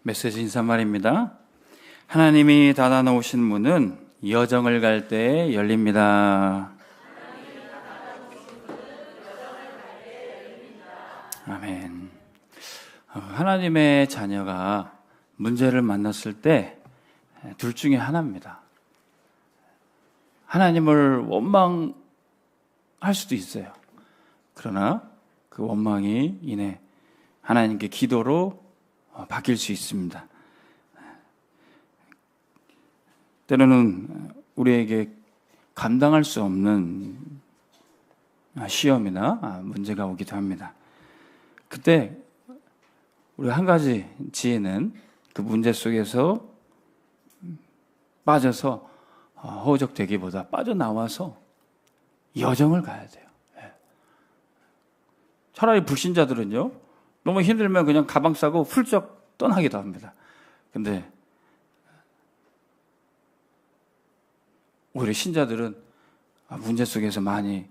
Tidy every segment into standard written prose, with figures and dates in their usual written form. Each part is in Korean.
메시지 인사말입니다. 하나님이 닫아놓으신 문은 여정을 갈 때 열립니다. 아멘. 하나님의 자녀가 문제를 만났을 때 둘 중에 하나입니다. 하나님을 원망할 수도 있어요. 그러나 그 원망이 이내 하나님께 기도로 바뀔 수 있습니다. 때로는 우리에게 감당할 수 없는 시험이나 문제가 오기도 합니다. 그때 우리 한 가지 지혜는 그 문제 속에서 빠져서 허우적대기보다 빠져나와서 여정을 가야 돼요. 차라리 불신자들은요, 너무 힘들면 그냥 가방 싸고 훌쩍 떠나기도 합니다. 근데 오히려 신자들은 문제 속에서 많이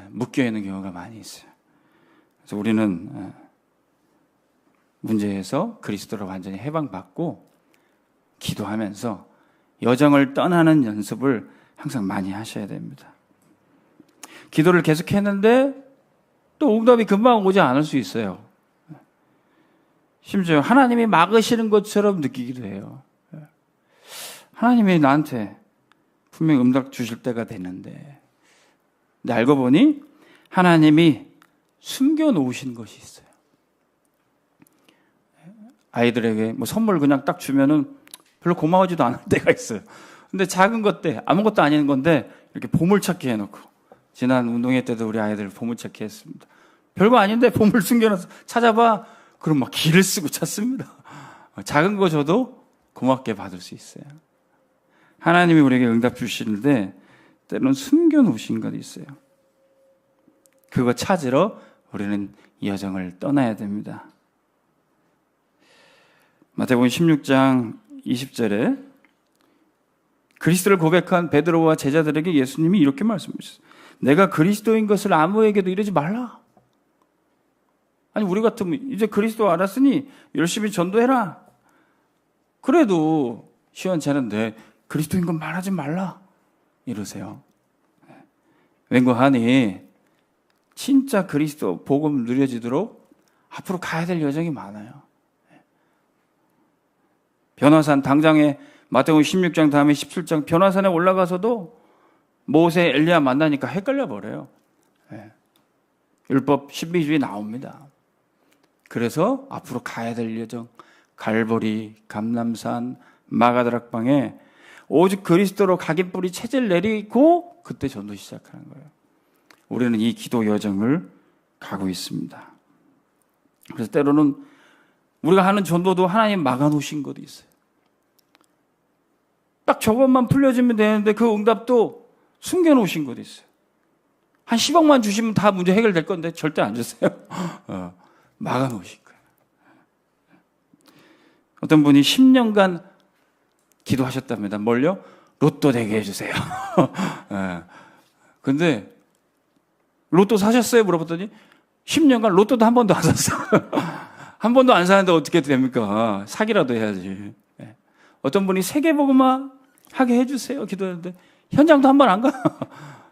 묶여 있는 경우가 많이 있어요. 그래서 우리는 문제에서 그리스도로 완전히 해방받고 기도하면서 여정을 떠나는 연습을 항상 많이 하셔야 됩니다. 기도를 계속했는데 또 응답이 금방 오지 않을 수 있어요. 심지어 하나님이 막으시는 것처럼 느끼기도 해요. 하나님이 나한테 분명히 응답 주실 때가 됐는데, 근데 알고 보니 하나님이 숨겨놓으신 것이 있어요. 아이들에게 뭐 선물 그냥 딱 주면은 별로 고마워지도 않을 때가 있어요. 근데 작은 것 때 아무것도 아닌 건데 이렇게 보물찾기 해놓고, 지난 운동회 때도 우리 아이들 보물찾기 했습니다. 별거 아닌데 보물 숨겨놔서 찾아봐. 그럼 막 기를 쓰고 찾습니다. 작은 거 줘도 고맙게 받을 수 있어요. 하나님이 우리에게 응답 주시는데 때로는 숨겨놓으신 것이 있어요. 그거 찾으러 우리는 여정을 떠나야 됩니다. 마태복음 16장 20절에 그리스도를 고백한 베드로와 제자들에게 예수님이 이렇게 말씀하셨어요. 내가 그리스도인 것을 아무에게도 이러지 말라. 아니, 우리 같으면 이제 그리스도 알았으니 열심히 전도해라. 그래도 시원찮은데 그리스도인 건 말하지 말라 이러세요. 웬고하니 진짜 그리스도 복음 누려지도록 앞으로 가야 될 여정이 많아요. 변화산 당장에 마태복음 16장 다음에 17장 변화산에 올라가서도 모세 엘리야 만나니까 헷갈려 버려요. 율법 12주에 나옵니다. 그래서 앞으로 가야 될 여정, 갈보리, 감람산, 마가다락방에 오직 그리스도로 각인 뿌리 체질 내리고 그때 전도 시작하는 거예요. 우리는 이 기도 여정을 가고 있습니다. 그래서 때로는 우리가 하는 전도도 하나님 막아놓으신 것도 있어요. 딱 저것만 풀려주면 되는데 그 응답도 숨겨놓으신 것도 있어요. 한 10억만 주시면 다 문제 해결될 건데 절대 안 주세요. 막아놓으신 거예요. 어떤 분이 10년간 기도하셨답니다. 뭘요? 로또 되게 해주세요. 근데 로또 사셨어요? 물어봤더니 10년간 로또도 한 번도 안 샀어요. 한 번도 안 사는데 어떻게 됩니까? 사기라도 해야지. 어떤 분이 세계복음화 하게 해주세요. 기도했는데 현장도 한 번 안 가.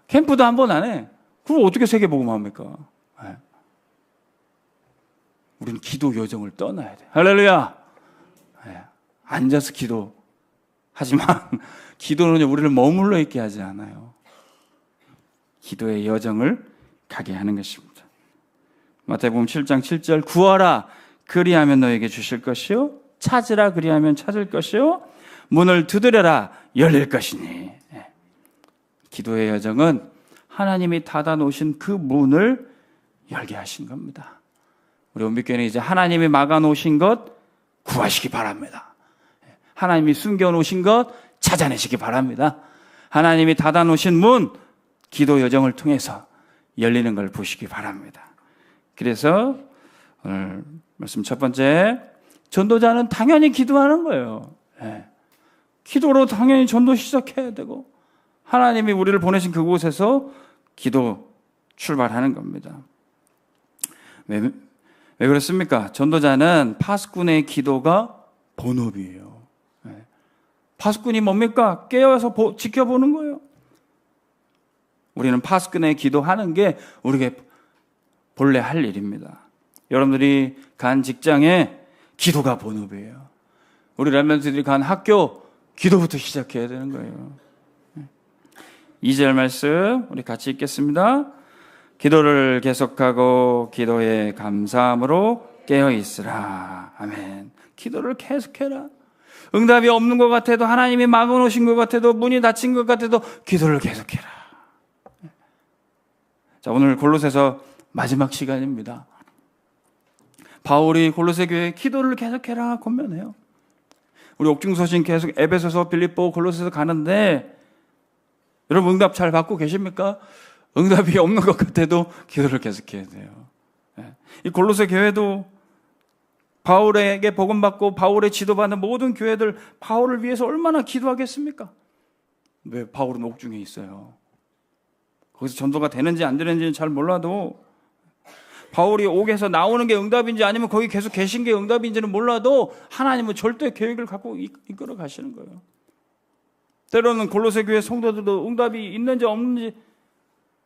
캠프도 한 번 안 해. 그럼 어떻게 세계복음화 합니까? 우리는 기도 여정을 떠나야 돼. 할렐루야. 앉아서 기도하지만 기도는 우리를 머물러 있게 하지 않아요. 기도의 여정을 가게 하는 것입니다. 마태복음 7장 7절 구하라 그리하면 너에게 주실 것이요 찾으라 그리하면 찾을 것이요 문을 두드려라 열릴 것이니. 기도의 여정은 하나님이 닫아놓으신 그 문을 열게 하신 겁니다. 우리 온빛교회는 이제 하나님이 막아놓으신 것 구하시기 바랍니다. 하나님이 숨겨놓으신 것 찾아내시기 바랍니다. 하나님이 닫아놓으신 문 기도 여정을 통해서 열리는 걸 보시기 바랍니다. 그래서 오늘 말씀 첫 번째, 전도자는 당연히 기도하는 거예요. 기도로 당연히 전도 시작해야 되고 하나님이 우리를 보내신 그곳에서 기도 출발하는 겁니다. 왜 그렇습니까? 전도자는 파수꾼의 기도가 본업이에요. 파수꾼이 뭡니까? 깨어서 지켜보는 거예요. 우리는 파수꾼의 기도하는 게 우리가 본래 할 일입니다. 여러분들이 간 직장에 기도가 본업이에요. 우리 렘넌트들이 간 학교 기도부터 시작해야 되는 거예요. 2절 말씀 우리 같이 읽겠습니다. 기도를 계속하고 기도에 감사함으로 깨어 있으라. 아멘. 기도를 계속해라. 응답이 없는 것 같아도, 하나님이 막아놓으신 것 같아도, 문이 닫힌 것 같아도 기도를 계속해라. 자, 오늘 골로새서 마지막 시간입니다. 바울이 골로새 교회에 기도를 계속해라 권면해요. 우리 옥중서신 계속 에베소서, 빌립보, 골로새서 가는데 여러분 응답 잘 받고 계십니까? 응답이 없는 것 같아도 기도를 계속해야 돼요. 이 골로새 교회도 바울에게 복음받고 바울의 지도받는 모든 교회들 바울을 위해서 얼마나 기도하겠습니까? 왜 바울은 옥중에 있어요? 거기서 전도가 되는지 안 되는지는 잘 몰라도, 바울이 옥에서 나오는 게 응답인지 아니면 거기 계속 계신 게 응답인지는 몰라도 하나님은 절대 계획을 갖고 이끌어 가시는 거예요. 때로는 골로새 교회 성도들도 응답이 있는지 없는지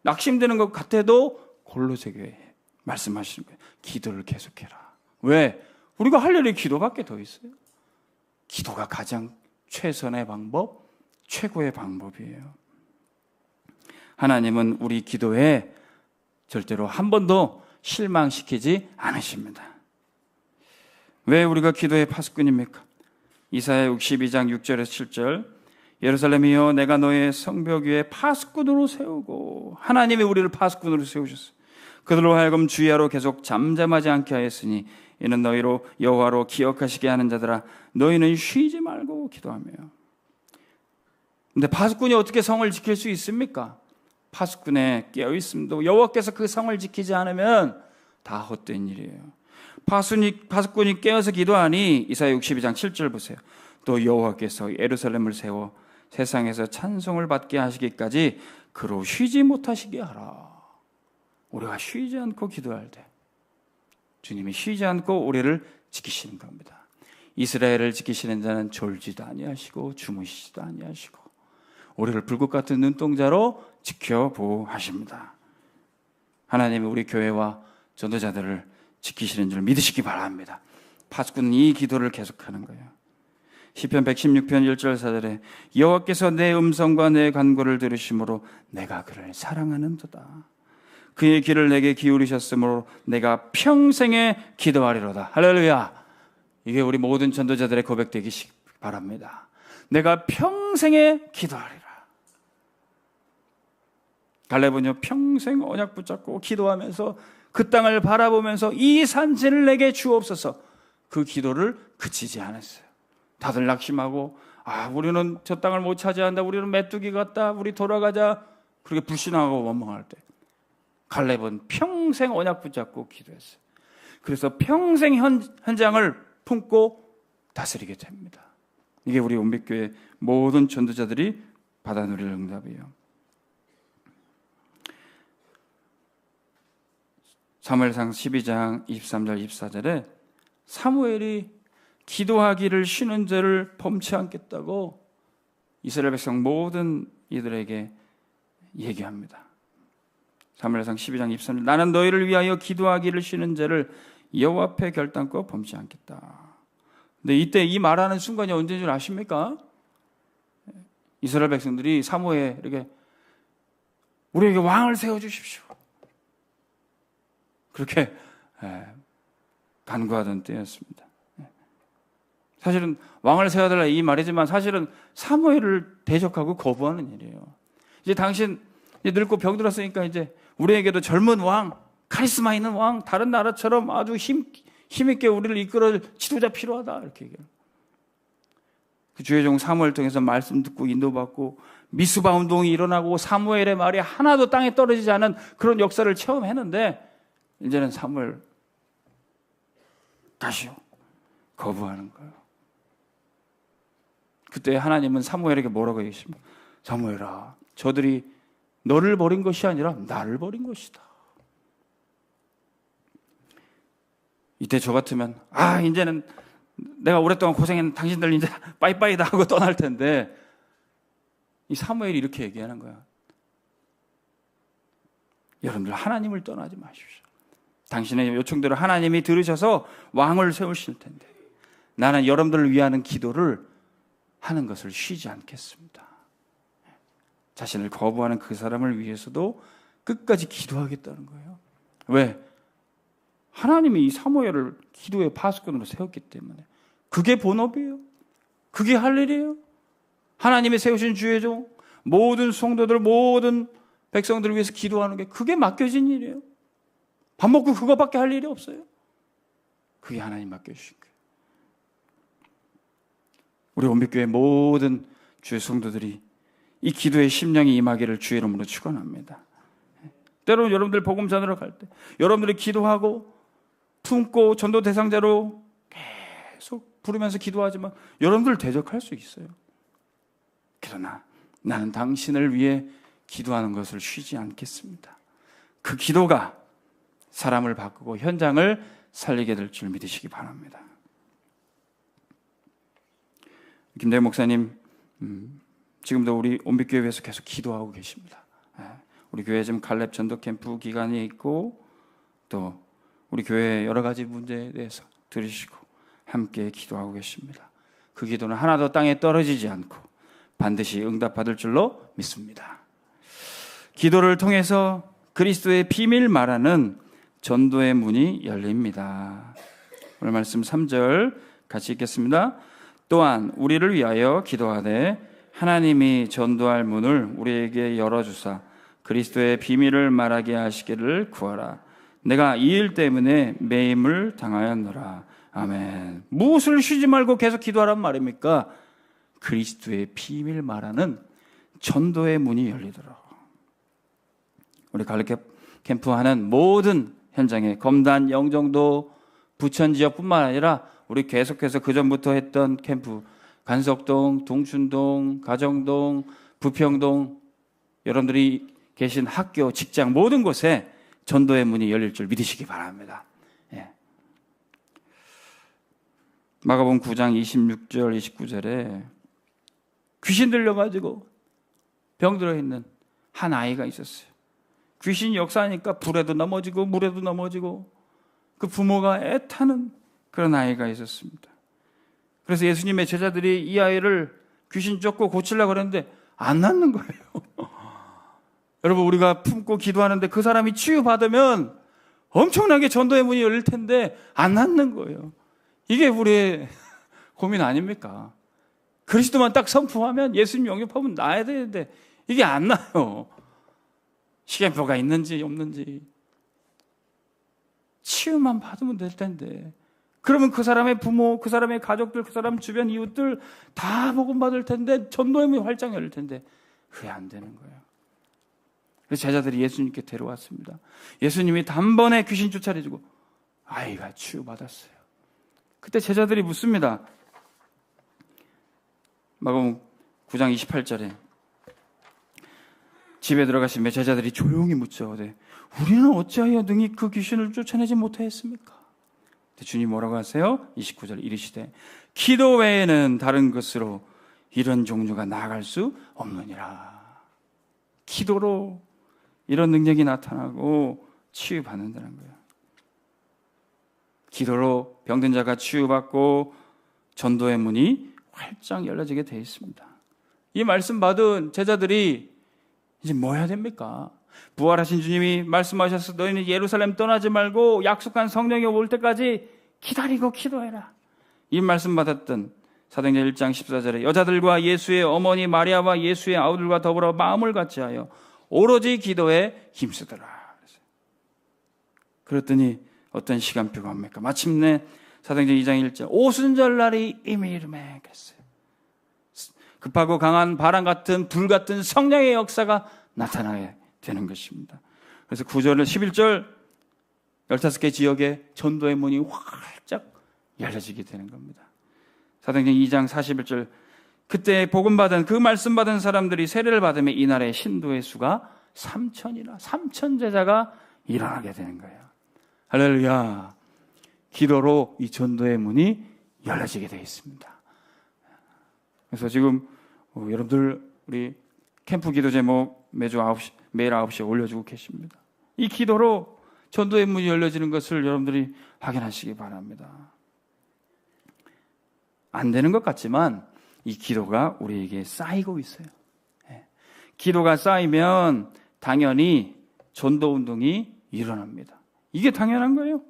낙심되는 것 같아도 골로새 교회에 말씀하시는 거예요. 기도를 계속해라. 왜? 우리가 할 일이 기도밖에 더 있어요. 기도가 가장 최선의 방법, 최고의 방법이에요. 하나님은 우리 기도에 절대로 한 번도 실망시키지 않으십니다. 왜 우리가 기도의 파수꾼입니까? 이사야 62장 6절에서 7절, 예루살렘이여 내가 너의 성벽 위에 파수꾼으로 세우고, 하나님이 우리를 파수꾼으로 세우셨어요. 그들로 하여금 주야로 계속 잠잠하지 않게 하였으니 이는 너희로 여호와로 기억하시게 하는 자들아, 너희는 쉬지 말고 기도하며. 근데 파수꾼이 어떻게 성을 지킬 수 있습니까? 파수꾼에 깨어있음도 여호와께서 그 성을 지키지 않으면 다 헛된 일이에요. 파수꾼이 깨어서 기도하니 이사야 62장 7절 보세요. 또 여호와께서 예루살렘을 세워 세상에서 찬송을 받게 하시기까지 그로 쉬지 못하시게 하라. 우리가 쉬지 않고 기도할 때 주님이 쉬지 않고 우리를 지키시는 겁니다. 이스라엘을 지키시는 자는 졸지도 아니하시고 주무시지도 아니하시고 우리를 불꽃 같은 눈동자로 지켜보하십니다. 하나님이 우리 교회와 전도자들을 지키시는 줄 믿으시기 바랍니다. 파수꾼은 이 기도를 계속하는 거예요. 시편 116편 1절 4절에 여호와께서 내 음성과 내 간구를 들으심으로 내가 그를 사랑하는도다. 그의 귀를 내게 기울이셨으므로 내가 평생에 기도하리로다. 할렐루야. 이게 우리 모든 전도자들의 고백되기 바랍니다. 내가 평생에 기도하리라. 갈렙은요 평생 언약 붙잡고 기도하면서 그 땅을 바라보면서 이 산지를 내게 주옵소서, 그 기도를 그치지 않았어요. 다들 낙심하고 우리는 저 땅을 못 차지한다, 우리는 메뚜기 같다, 우리 돌아가자, 그렇게 불신하고 원망할 때 갈렙은 평생 언약 붙잡고 기도했어요. 그래서 평생 현장을 품고 다스리게 됩니다. 이게 우리 온빛교회 모든 전도자들이 받아 누릴 응답이에요. 사무엘상 12장 23절 24절에 사무엘이 기도하기를 쉬는 죄를 범치 않겠다고 이스라엘 백성 모든 이들에게 얘기합니다. 사무엘상 12장 23절, 나는 너희를 위하여 기도하기를 쉬는 죄를 여호와 앞에 결단코 범치 않겠다. 근데 이때 이 말하는 순간이 언제인 줄 아십니까? 이스라엘 백성들이 사무엘에게 우리에게 왕을 세워주십시오, 그렇게 간구하던 때였습니다. 사실은 왕을 세워달라 이 말이지만 사실은 사무엘을 대적하고 거부하는 일이에요. 이제 당신 이제 늙고 병들었으니까 이제 우리에게도 젊은 왕, 카리스마 있는 왕, 다른 나라처럼 아주 힘있게 우리를 이끌어줄 지도자 필요하다, 이렇게 얘기해요. 그 주의 종 사무엘 통해서 말씀 듣고 인도받고 미스바 운동이 일어나고 사무엘의 말이 하나도 땅에 떨어지지 않은 그런 역사를 체험했는데 이제는 사무엘 다시요 거부하는 거예요. 그때 하나님은 사무엘에게 뭐라고 얘기하십니까? 사무엘아, 저들이 너를 버린 것이 아니라 나를 버린 것이다. 이때 저 같으면 이제는 내가 오랫동안 고생했는 당신들 이제 빠이빠이다 하고 떠날 텐데, 이 사무엘이 이렇게 얘기하는 거야. 여러분들 하나님을 떠나지 마십시오. 당신의 요청대로 하나님이 들으셔서 왕을 세우실 텐데 나는 여러분들을 위하는 기도를 하는 것을 쉬지 않겠습니다. 자신을 거부하는 그 사람을 위해서도 끝까지 기도하겠다는 거예요. 왜? 하나님이 이 사무엘을 기도의 파수꾼으로 세웠기 때문에. 그게 본업이에요. 그게 할 일이에요. 하나님이 세우신 주의 종, 모든 성도들, 모든 백성들을 위해서 기도하는 게 그게 맡겨진 일이에요. 밥 먹고 그거밖에 할 일이 없어요. 그게 하나님 맡겨주신 거예요. 우리 온빛교회 모든 주의 성도들이 이 기도의 심령이 임하기를 주의 이름으로 축원합니다. 때로는 여러분들 복음 전하러 갈 때 여러분들이 기도하고 품고 전도 대상자로 계속 부르면서 기도하지만 여러분들 대적할 수 있어요. 그러나 나는 당신을 위해 기도하는 것을 쉬지 않겠습니다. 그 기도가 사람을 바꾸고 현장을 살리게 될 줄 믿으시기 바랍니다. 김대희 목사님, 지금도 우리 온빛교회에서 계속 기도하고 계십니다. 우리 교회 지금 갈렙 전도 캠프 기간이 있고 또 우리 교회의 여러 가지 문제에 대해서 들으시고 함께 기도하고 계십니다. 그 기도는 하나도 땅에 떨어지지 않고 반드시 응답받을 줄로 믿습니다. 기도를 통해서 그리스도의 비밀 말하는 전도의 문이 열립니다. 오늘 말씀 3절 같이 읽겠습니다. 또한 우리를 위하여 기도하되 하나님이 전도할 문을 우리에게 열어주사 그리스도의 비밀을 말하게 하시기를 구하라. 내가 이 일 때문에 매임을 당하였노라. 아멘. 무엇을 쉬지 말고 계속 기도하란 말입니까? 그리스도의 비밀 말하는 전도의 문이 열리도록. 우리 갈렙 캠프 하는 모든 현장에 검단, 영종도, 부천 지역뿐만 아니라 우리 계속해서 그전부터 했던 캠프 간석동, 동춘동, 가정동, 부평동 여러분들이 계신 학교, 직장 모든 곳에 전도의 문이 열릴 줄 믿으시기 바랍니다. 예. 마가복음 9장 26절 29절에 귀신 들려가지고 병들어 있는 한 아이가 있었어요. 귀신이 역사하니까 불에도 넘어지고 물에도 넘어지고 그 부모가 애타는 그런 아이가 있었습니다. 그래서 예수님의 제자들이 이 아이를 귀신 쫓고 고치려고 그랬는데 안 낫는 거예요. 여러분, 우리가 품고 기도하는데 그 사람이 치유받으면 엄청나게 전도의 문이 열릴 텐데 안 낫는 거예요. 이게 우리의 고민 아닙니까? 그리스도만 딱 선포하면 예수님 영접하면 나야 되는데 이게 안 나요. 시간표가 있는지 없는지 치유만 받으면 될 텐데 그러면 그 사람의 부모, 그 사람의 가족들, 그 사람 주변 이웃들 다 복음 받을 텐데 전도의 문이 활짝 열릴 텐데 그게 안 되는 거예요. 그래서 제자들이 예수님께 데려왔습니다. 예수님이 단번에 귀신 쫓아내주고 아이가 치유받았어요. 그때 제자들이 묻습니다. 마가복음 9장 28절에 집에 들어가시며 제자들이 조용히 묻죠. 우리는 어찌하여 능히 그 귀신을 쫓아내지 못하였습니까? 주님 뭐라고 하세요? 29절 이르시되 기도 외에는 다른 것으로 이런 종류가 나아갈 수 없느니라. 기도로 이런 능력이 나타나고 치유받는다는 거예요. 기도로 병든 자가 치유받고 전도의 문이 활짝 열려지게 되어 있습니다. 이 말씀 받은 제자들이 이제 뭐 해야 됩니까? 부활하신 주님이 말씀하셔서 너희는 예루살렘 떠나지 말고 약속한 성령이 올 때까지 기다리고 기도해라. 이 말씀 받았던 사도행전 1장 14절에 여자들과 예수의 어머니 마리아와 예수의 아우들과 더불어 마음을 같이하여 오로지 기도에 힘쓰더라. 그랬더니 어떤 시간표가 옵니까? 마침내 사도행전 2장 1절 오순절날이 이미 이르매 그랬어요. 급하고 강한 바람 같은 불 같은 성령의 역사가 나타나게 되는 것입니다. 그래서 9절 11절 15개 지역에 전도의 문이 활짝 열려지게 되는 겁니다. 사도행전 2장 41절 그때 복음받은 그 말씀 받은 사람들이 세례를 받으며 이날의 신도의 수가 3,000이나 3,000 제자가 일어나게 되는 거예요. 할렐루야. 기도로 이 전도의 문이 열려지게 되어 있습니다. 그래서 지금 여러분들 우리 캠프 기도 제목 매일 9시에 올려주고 계십니다. 이 기도로 전도의 문이 열려지는 것을 여러분들이 확인하시기 바랍니다. 안 되는 것 같지만 이 기도가 우리에게 쌓이고 있어요. 기도가 쌓이면 당연히 전도운동이 일어납니다. 이게 당연한 거예요.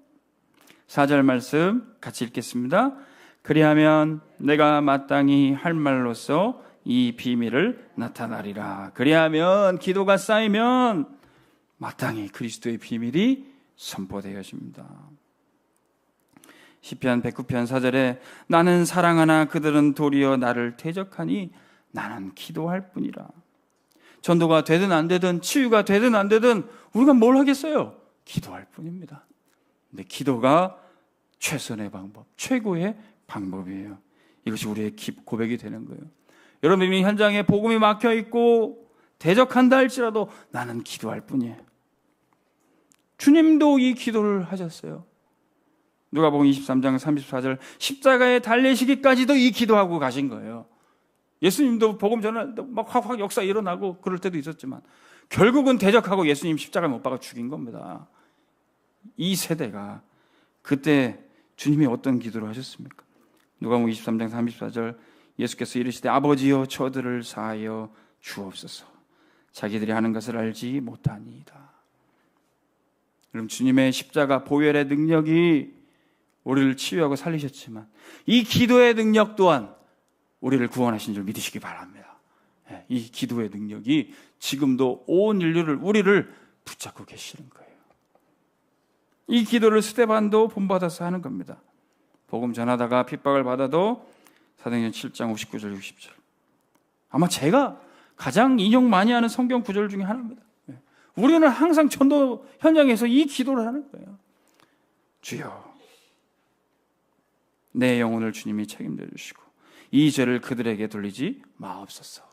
4절 말씀 같이 읽겠습니다. 그리하면 내가 마땅히 할 말로써 이 비밀을 나타나리라. 그리하면 기도가 쌓이면 마땅히 그리스도의 비밀이 선포되어집니다. 시편 109편 4절에 나는 사랑하나 그들은 도리어 나를 대적하니 나는 기도할 뿐이라. 전도가 되든 안 되든 치유가 되든 안 되든 우리가 뭘 하겠어요? 기도할 뿐입니다. 근데 기도가 최선의 방법, 최고의 방법이에요. 이것이 우리의 고백이 되는 거예요. 여러분이 현장에 복음이 막혀 있고 대적한다 할지라도 나는 기도할 뿐이에요. 주님도 이 기도를 하셨어요. 누가복음 23장 34절 십자가에 달리시기까지도 이 기도하고 가신 거예요. 예수님도 복음 전할 때 막 확 역사 일어나고 그럴 때도 있었지만 결국은 대적하고 예수님 십자가에 못 박아 죽인 겁니다. 이 세대가 그때 주님이 어떤 기도를 하셨습니까? 누가복음 23장 34절 예수께서 이르시되 아버지여 저들을 사하여 주옵소서. 자기들이 하는 것을 알지 못하니이다. 그럼 주님의 십자가 보혈의 능력이 우리를 치유하고 살리셨지만 이 기도의 능력 또한 우리를 구원하신 줄 믿으시기 바랍니다. 이 기도의 능력이 지금도 온 인류를 우리를 붙잡고 계시는 거예요. 이 기도를 스데반도 본받아서 하는 겁니다. 복음 전하다가 핍박을 받아도 사도행전 7장 59절 60절 아마 제가 가장 인용 많이 하는 성경 구절 중에 하나입니다. 우리는 항상 전도 현장에서 이 기도를 하는 거예요. 주여 내 영혼을 주님이 책임져 주시고 이 죄를 그들에게 돌리지 마옵소서.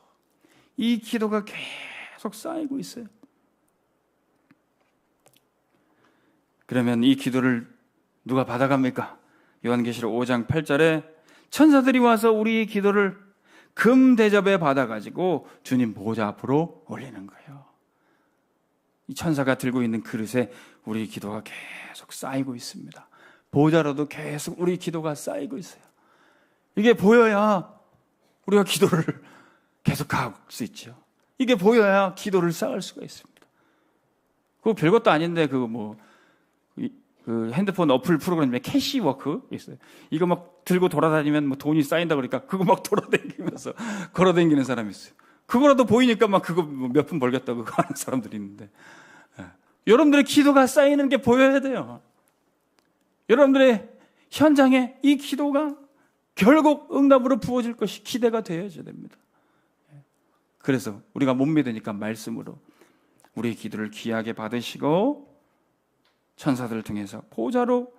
이 기도가 계속 쌓이고 있어요. 그러면 이 기도를 누가 받아갑니까? 요한계시록 5장 8절에 천사들이 와서 우리의 기도를 금 대접에 받아가지고 주님 보좌 앞으로 올리는 거예요. 이 천사가 들고 있는 그릇에 우리 기도가 계속 쌓이고 있습니다. 보좌로도 계속 우리 기도가 쌓이고 있어요. 이게 보여야 우리가 기도를 계속 할 수 있죠. 이게 보여야 기도를 쌓을 수가 있습니다. 그거 별것도 아닌데 그 핸드폰 어플 프로그램 중에 캐시워크 있어요. 이거 막 들고 돌아다니면 뭐 돈이 쌓인다 그러니까 그거 막 돌아다니면서 걸어다니는 사람이 있어요. 그거라도 보이니까 막 그거 몇 푼 벌겠다고 하는 사람들이 있는데 여러분들의 기도가 쌓이는 게 보여야 돼요. 여러분들의 현장에 이 기도가 결국 응답으로 부어질 것이 기대가 되어야 됩니다. 그래서 우리가 못 믿으니까 말씀으로 우리의 기도를 귀하게 받으시고 천사들을 통해서 보좌로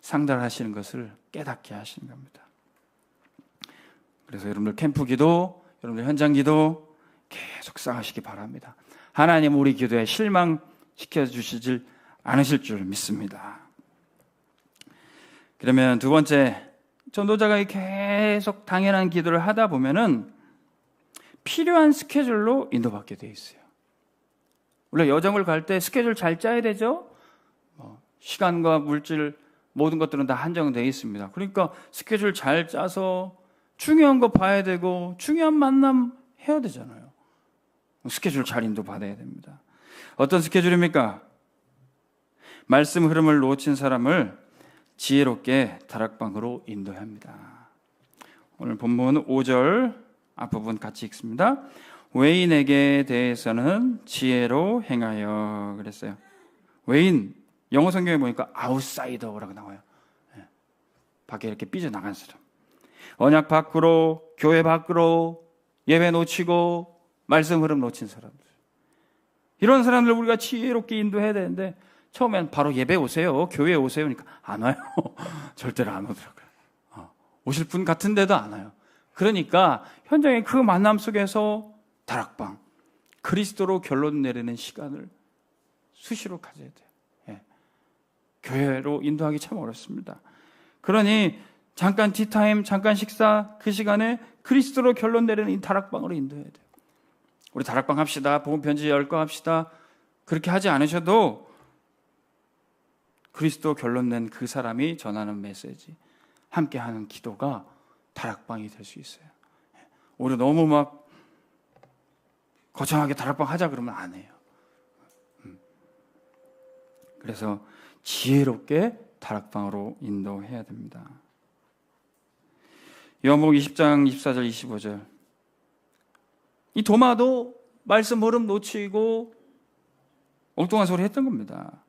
상달하시는 것을 깨닫게 하시는 겁니다. 그래서 여러분들 캠프 기도, 여러분들 현장 기도 계속 쌓으시기 바랍니다. 하나님 우리 기도에 실망시켜 주시질 않으실 줄 믿습니다. 그러면 두 번째, 전도자가 계속 당연한 기도를 하다 보면은 필요한 스케줄로 인도받게 돼 있어요. 원래 여정을 갈 때 스케줄 잘 짜야 되죠? 시간과 물질 모든 것들은 다 한정되어 있습니다. 그러니까 스케줄 잘 짜서 중요한 거 봐야 되고 중요한 만남 해야 되잖아요. 스케줄 잘 인도받아야 됩니다. 어떤 스케줄입니까? 말씀 흐름을 놓친 사람을 지혜롭게 다락방으로 인도해야 합니다. 오늘 본문 5절 앞부분 같이 읽습니다. 외인에게 대해서는 지혜로 행하여 그랬어요. 외인, 영어 성경에 보니까 아웃사이더라고 나와요. 밖에 이렇게 삐져나간 사람. 언약 밖으로, 교회 밖으로, 예배 놓치고 말씀 흐름 놓친 사람들. 이런 사람들 우리가 지혜롭게 인도해야 되는데 처음엔 바로 예배 오세요, 교회 오세요 그러니까 안 와요. 절대로 안 오더라고요. 오실 분 같은데도 안 와요. 그러니까 현장의 그 만남 속에서 다락방, 그리스도로 결론 내리는 시간을 수시로 가져야 돼요. 교회로 인도하기 참 어렵습니다. 그러니 잠깐 티타임, 잠깐 식사, 그 시간에 그리스도로 결론 내리는 이 다락방으로 인도해야 돼요. 우리 다락방 합시다. 복음 편지 열 거 합시다. 그렇게 하지 않으셔도 그리스도 결론 낸 그 사람이 전하는 메시지, 함께하는 기도가 다락방이 될 수 있어요. 우리 너무 막 거창하게 다락방 하자 그러면 안 해요. 그래서 지혜롭게 다락방으로 인도해야 됩니다. 요한복음 20장 24절 25절. 이 도마도 말씀 흐름 놓치고 엉뚱한 소리 했던 겁니다.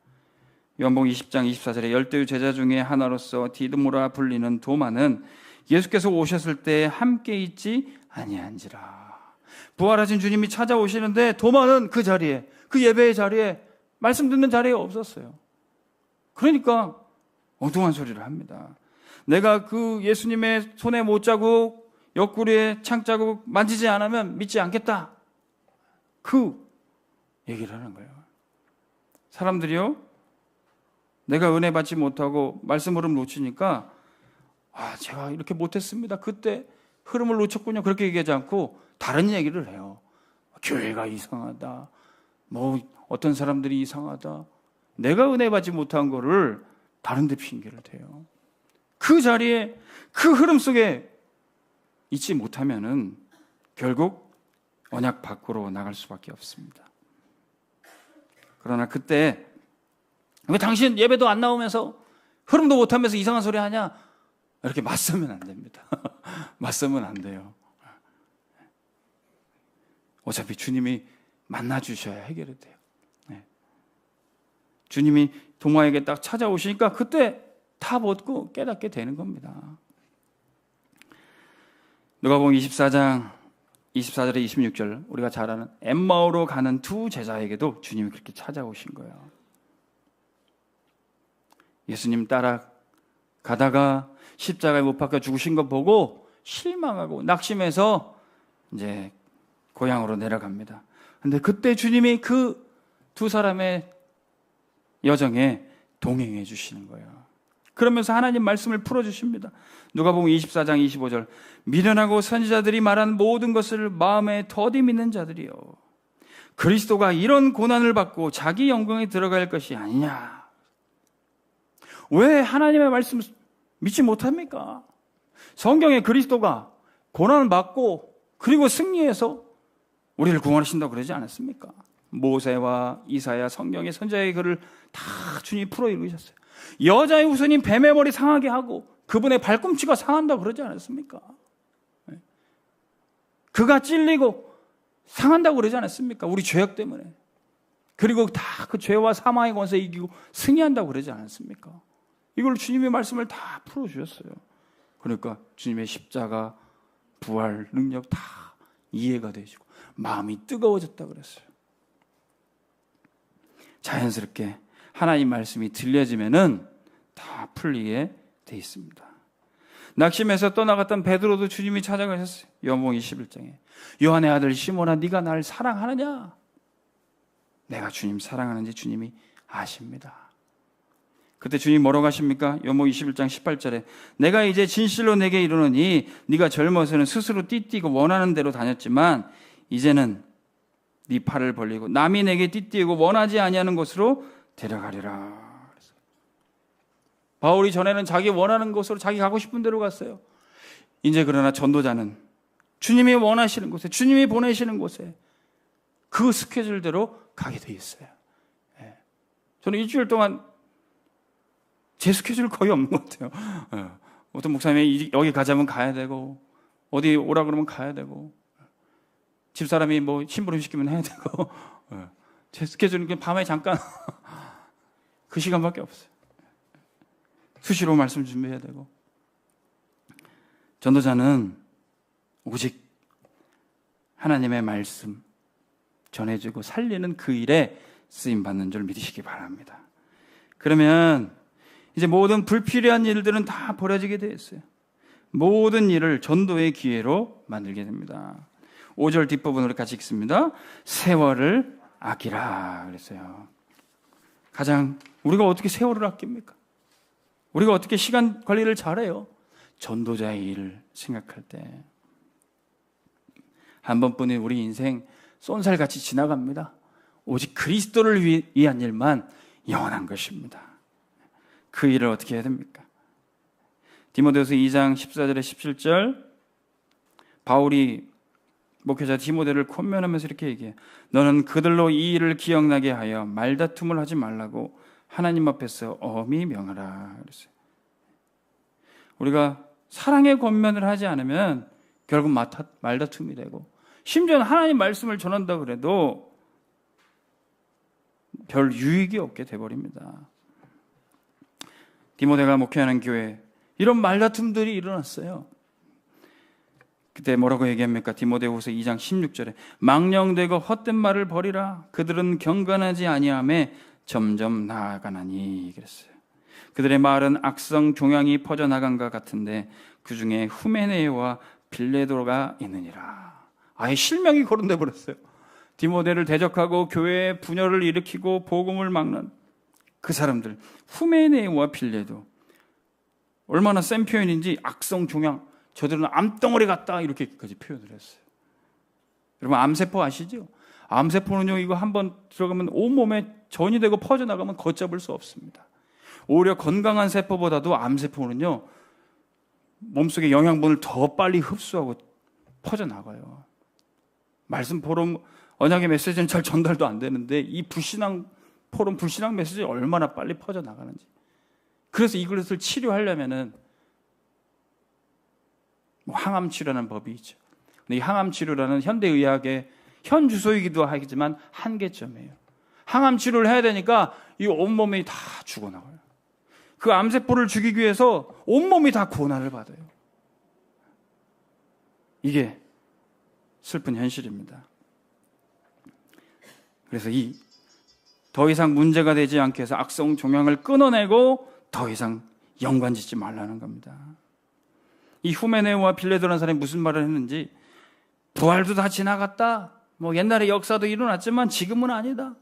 요한복음 20장 24절에 열두 제자 중에 하나로서 디드모라 불리는 도마는 예수께서 오셨을 때 함께 있지 아니한지라. 부활하신 주님이 찾아오시는데 도마는 그 자리에, 그 예배의 자리에, 말씀 듣는 자리에 없었어요. 그러니까 엉뚱한 소리를 합니다. 내가 그 예수님의 손에 못자국, 옆구리에 창자국 만지지 않으면 믿지 않겠다. 그 얘기를 하는 거예요. 사람들이요, 내가 은혜 받지 못하고 말씀 흐름 놓치니까 제가 이렇게 못했습니다. 그때 흐름을 놓쳤군요. 그렇게 얘기하지 않고 다른 얘기를 해요. 교회가 이상하다. 뭐 어떤 사람들이 이상하다. 내가 은혜 받지 못한 거를 다른 데 핑계를 대요. 그 자리에, 그 흐름 속에 있지 못하면은 결국 언약 밖으로 나갈 수밖에 없습니다. 그러나 그때 왜 당신 예배도 안 나오면서 흐름도 못하면서 이상한 소리 하냐? 이렇게 맞서면 안 됩니다. 맞서면 안 돼요. 어차피 주님이 만나주셔야 해결이 돼요. 주님이 도마에게 딱 찾아오시니까 그때 다 벗고 깨닫게 되는 겁니다. 누가복음 24장 24절에 26절, 우리가 잘 아는 엠마오로 가는 두 제자에게도 주님이 그렇게 찾아오신 거예요. 예수님 따라가다가 십자가에 못 박혀 죽으신 거 보고 실망하고 낙심해서 이제 고향으로 내려갑니다. 근데 그때 주님이 그 두 사람의 여정에 동행해 주시는 거예요. 그러면서 하나님 말씀을 풀어주십니다. 누가복음 24장 25절, 미련하고 선지자들이 말한 모든 것을 마음에 더디 믿는 자들이요, 그리스도가 이런 고난을 받고 자기 영광에 들어갈 것이 아니냐. 왜 하나님의 말씀 믿지 못합니까? 성경에 그리스도가 고난을 받고 그리고 승리해서 우리를 구원하신다고 그러지 않았습니까? 모세와 이사야, 성경의 선지자의 글을 다 주님이 풀어 이루셨어요. 여자의 후손인 뱀의 머리 상하게 하고 그분의 발꿈치가 상한다고 그러지 않았습니까? 그가 찔리고 상한다고 그러지 않았습니까? 우리 죄악 때문에. 그리고 다 그 죄와 사망의 권세 이기고 승리한다고 그러지 않았습니까? 이걸 주님의 말씀을 다 풀어주셨어요. 그러니까 주님의 십자가, 부활, 능력 다 이해가 되시고 마음이 뜨거워졌다 그랬어요. 자연스럽게 하나님 말씀이 들려지면은 다 풀리게 돼 있습니다. 낙심해서 떠나갔던 베드로도 주님이 찾아가셨어요. 요한복음 21장에 요한의 아들 시몬아, 네가 날 사랑하느냐? 내가 주님 사랑하는지 주님이 아십니다. 그때 주님 뭐라고 하십니까? 요한복음 21장 18절에 내가 이제 진실로 내게 이르노니 네가 젊어서는 스스로 띠띠고 원하는 대로 다녔지만 이제는 네 팔을 벌리고 남이 내게 띠띠고 원하지 아니하는 곳으로 데려가리라. 바울이 전에는 자기 원하는 곳으로 자기 가고 싶은 대로 갔어요. 이제 그러나 전도자는 주님이 원하시는 곳에, 주님이 보내시는 곳에 그 스케줄대로 가게 돼 있어요. 저는 일주일 동안 제 스케줄 거의 없는 것 같아요. 어떤 목사님이 여기 가자면 가야 되고 어디 오라 그러면 가야 되고 집사람이 뭐 심부름 시키면 해야 되고 제 스케줄은 그냥 밤에 잠깐 그 시간밖에 없어요. 수시로 말씀 준비해야 되고. 전도자는 오직 하나님의 말씀 전해주고 살리는 그 일에 쓰임받는 줄 믿으시기 바랍니다. 그러면 이제 모든 불필요한 일들은 다 버려지게 되어 있어요. 모든 일을 전도의 기회로 만들게 됩니다. 5절 뒷부분으로 같이 읽습니다. 세월을 아끼라 그랬어요. 가장 우리가 어떻게 세월을 아낍니까? 우리가 어떻게 시간 관리를 잘해요? 전도자의 일을 생각할 때. 한 번뿐인 우리 인생 쏜살같이 지나갑니다. 오직 그리스도를 위한 일만 영원한 것입니다. 그 일을 어떻게 해야 됩니까? 디모데후서 2장 14절에 17절, 바울이 목회자 디모데를 권면하면서 이렇게 얘기해요. 너는 그들로 이 일을 기억나게 하여 말다툼을 하지 말라고 하나님 앞에서 엄히 명하라 그랬어요. 우리가 사랑의 권면을 하지 않으면 결국 말다툼이 되고, 심지어는 하나님 말씀을 전한다 그래도 별 유익이 없게 돼버립니다. 디모데가 목회하는 교회 이런 말다툼들이 일어났어요. 그때 뭐라고 얘기합니까? 디모데후서 2장 16절에 망령되고 헛된 말을 버리라. 그들은 경건하지 아니하매 점점 나아가나니 그랬어요. 그들의 말은 악성 종양이 퍼져나간 것 같은데 그 중에 후메네와 빌레도가 있느니라. 아예 실명이 거론돼 버렸어요. 디모데를 대적하고 교회에 분열을 일으키고 복음을 막는 그 사람들, 후메네와 빌레도, 얼마나 센 표현인지 악성 종양, 저들은 암덩어리 같다 이렇게까지 표현을 했어요. 여러분 암세포 아시죠? 암세포는요, 이거 한번 들어가면 온몸에 전이 되고 퍼져나가면 걷잡을 수 없습니다. 오히려 건강한 세포보다도 암세포는요, 몸속의 영양분을 더 빨리 흡수하고 퍼져나가요. 말씀 포럼 언약의 메시지는 잘 전달도 안 되는데 이 불신앙 포럼 불신앙 메시지 얼마나 빨리 퍼져나가는지. 그래서 이것을 치료하려면은 항암 치료라는 법이 있죠. 근데 이 항암 치료라는 현대의학의 현주소이기도 하지만 한계점이에요. 항암 치료를 해야 되니까 이 온몸이 다 죽어나가요. 그 암세포를 죽이기 위해서 온몸이 다 고난을 받아요. 이게 슬픈 현실입니다. 그래서 더 이상 문제가 되지 않게 해서 악성 종양을 끊어내고 더 이상 연관짓지 말라는 겁니다. 이 후메네와 빌레도라는 사람이 무슨 말을 했는지, 부활도 다 지나갔다, 옛날에 역사도 일어났지만 지금은 아니다.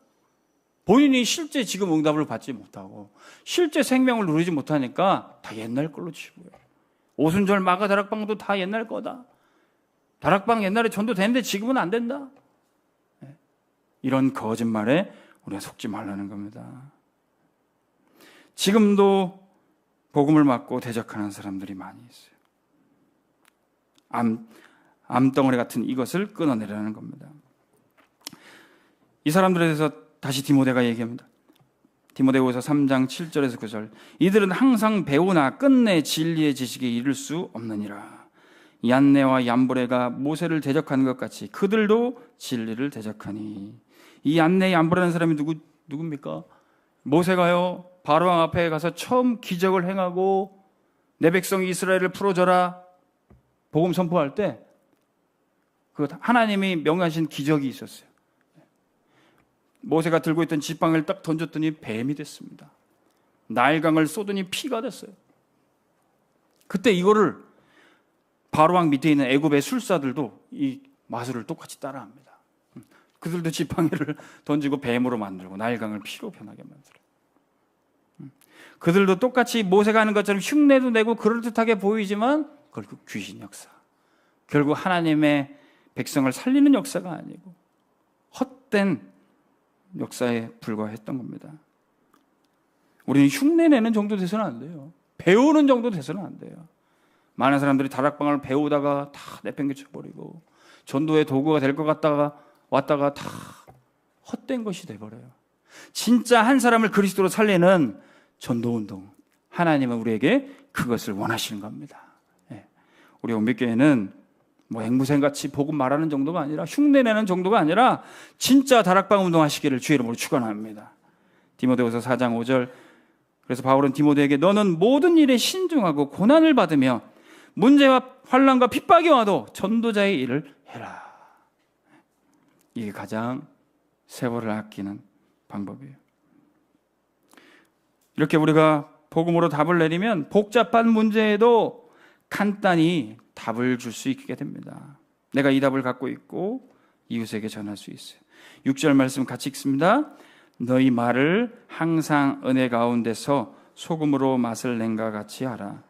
본인이 실제 지금 응답을 받지 못하고 실제 생명을 누리지 못하니까 다 옛날 걸로 치고요. 오순절 마가 다락방도 다 옛날 거다. 다락방 옛날에 전도됐는데 지금은 안 된다. 이런 거짓말에 우리가 속지 말라는 겁니다. 지금도 복음을 맞고 대적하는 사람들이 많이 있어요. 암덩어리 같은 이것을 끊어내라는 겁니다. 이 사람들에 대해서 다시 디모데가 얘기합니다. 디모데후서 3장 7절에서 9절. 이들은 항상 배우나 끝내 진리의 지식에 이를 수 없느니라. 얀네와 얀브레가 모세를 대적하는 것 같이 그들도 진리를 대적하니. 이 얀네 얀브레라는 사람이 누굽니까? 모세가요, 바로왕 앞에 가서 처음 기적을 행하고 내 백성 이스라엘을 풀어줘라 복음 선포할 때 그 하나님이 명하신 기적이 있었어요. 모세가 들고 있던 지팡이를 딱 던졌더니 뱀이 됐습니다. 나일강을 쏟으니 피가 됐어요. 그때 이거를 바로왕 밑에 있는 애굽의 술사들도 이 마술을 똑같이 따라합니다. 그들도 지팡이를 던지고 뱀으로 만들고 나일강을 피로 변하게 만들어요. 그들도 똑같이 모세가 하는 것처럼 흉내도 내고 그럴듯하게 보이지만 결국 귀신 역사, 결국 하나님의 백성을 살리는 역사가 아니고 헛된 역사에 불과했던 겁니다. 우리는 흉내내는 정도 돼서는 안 돼요. 배우는 정도 돼서는 안 돼요. 많은 사람들이 다락방을 배우다가 다 내팽개쳐버리고 전도의 도구가 될 것 같다가 왔다가 다 헛된 것이 돼버려요. 진짜 한 사람을 그리스도로 살리는 전도운동, 하나님은 우리에게 그것을 원하시는 겁니다. 우리 온빛교회는 앵무새같이 복음 말하는 정도가 아니라, 흉내내는 정도가 아니라 진짜 다락방 운동하시기를 주의 이름으로 축원합니다. 디모데후서 4장 5절. 그래서 바울은 디모데에게 너는 모든 일에 신중하고 고난을 받으며 문제와 환난과 핍박이 와도 전도자의 일을 해라. 이게 가장 세월을 아끼는 방법이에요. 이렇게 우리가 복음으로 답을 내리면 복잡한 문제에도 간단히 답을 줄 수 있게 됩니다. 내가 이 답을 갖고 있고 이웃에게 전할 수 있어요. 6절 말씀 같이 읽습니다. 너희 말을 항상 은혜 가운데서 소금으로 맛을 낸과 같이 하라.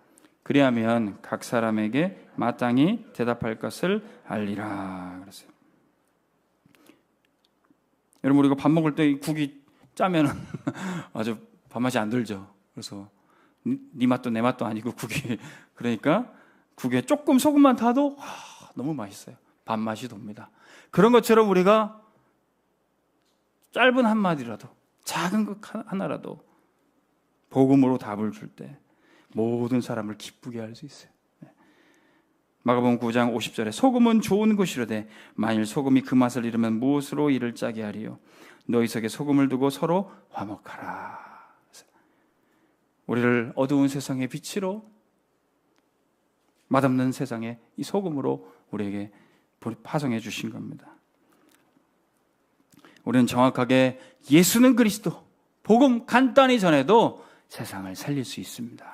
그리하면 각 사람에게 마땅히 대답할 것을 알리라. 그랬어요. 여러분, 우리가 밥 먹을 때 국이 짜면 아주 밥맛이 안 들죠. 그래서 네 맛도 내 맛도 아니고 국이, 그러니까 국에 조금 소금만 타도 너무 맛있어요. 밥맛이 돕니다. 그런 것처럼 우리가 짧은 한마디라도, 작은 것 하나라도 복음으로 답을 줄 때 모든 사람을 기쁘게 할 수 있어요. 마가복음 9장 50절에 소금은 좋은 것이로되 만일 소금이 그 맛을 잃으면 무엇으로 이를 짜게 하리요. 너희 속에 소금을 두고 서로 화목하라. 우리를 어두운 세상의 빛으로, 맛없는 세상의 이 소금으로 우리에게 파송해 주신 겁니다. 우리는 정확하게 예수는 그리스도, 복음 간단히 전해도 세상을 살릴 수 있습니다.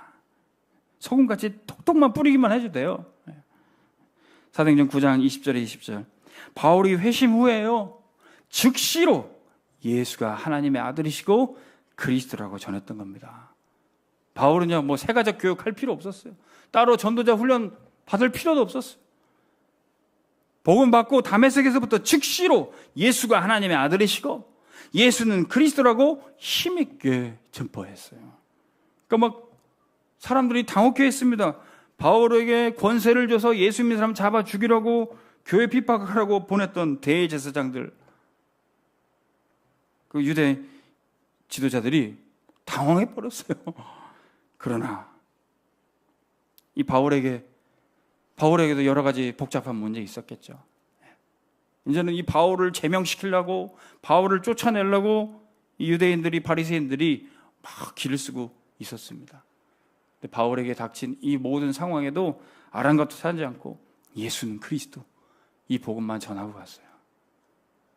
소금같이 톡톡만 뿌리기만 해도 돼요. 사도행전 9장 20절에 20절. 바울이 회심 후에요, 즉시로 예수가 하나님의 아들이시고 그리스도라고 전했던 겁니다. 바울은요, 뭐 세가적 교육할 필요 없었어요. 따로 전도자 훈련 받을 필요도 없었어요. 복음 받고 다메섹에서부터 즉시로 예수가 하나님의 아들이시고 예수는 그리스도라고 힘있게 전파했어요. 그러니까 막 사람들이 당혹해했습니다. 바울에게 권세를 줘서 예수 믿는 사람 잡아 죽이라고 교회 핍박하라고 보냈던 대제사장들, 그 유대 지도자들이 당황해 버렸어요. 그러나 이 바울에게도 여러 가지 복잡한 문제 있었겠죠. 이제는 이 바울을 제명시키려고, 바울을 쫓아내려고 이 유대인들이, 바리새인들이 막 길을 쓰고 있었습니다. 근데 바울에게 닥친 이 모든 상황에도 아랑곳하지 하지 않고 예수는 그리스도, 이 복음만 전하고 갔어요.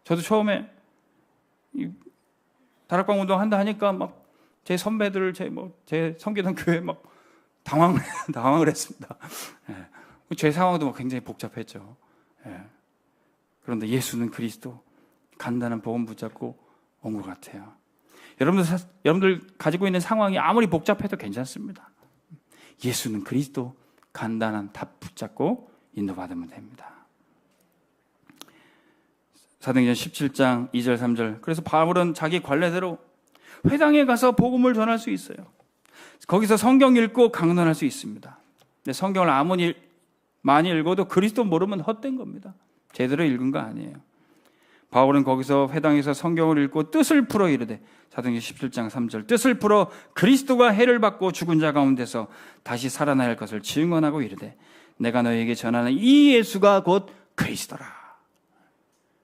저도 처음에 이 다락방 운동 한다 하니까 막 제 선배들, 제 섬기던 교회 막 당황을 했습니다. 제 상황도 막 굉장히 복잡했죠. 그런데 예수는 그리스도, 간단한 복음 붙잡고 온 것 같아요. 여러분들 가지고 있는 상황이 아무리 복잡해도 괜찮습니다. 예수는 그리스도, 간단한 답 붙잡고 인도받으면 됩니다. 사도행전 17장 2절 3절. 그래서 바울은 자기 관례대로 회당에 가서 복음을 전할 수 있어요. 거기서 성경 읽고 강론할 수 있습니다. 근데 성경을 아무리 많이 읽어도 그리스도 모르면 헛된 겁니다. 제대로 읽은 거 아니에요. 바울은 거기서 회당에서 성경을 읽고 뜻을 풀어 이르되, 사도행전 17장 3절, 뜻을 풀어 그리스도가 해를 받고 죽은 자 가운데서 다시 살아나야 할 것을 증언하고 이르되, 내가 너에게 전하는 이 예수가 곧 그리스도라.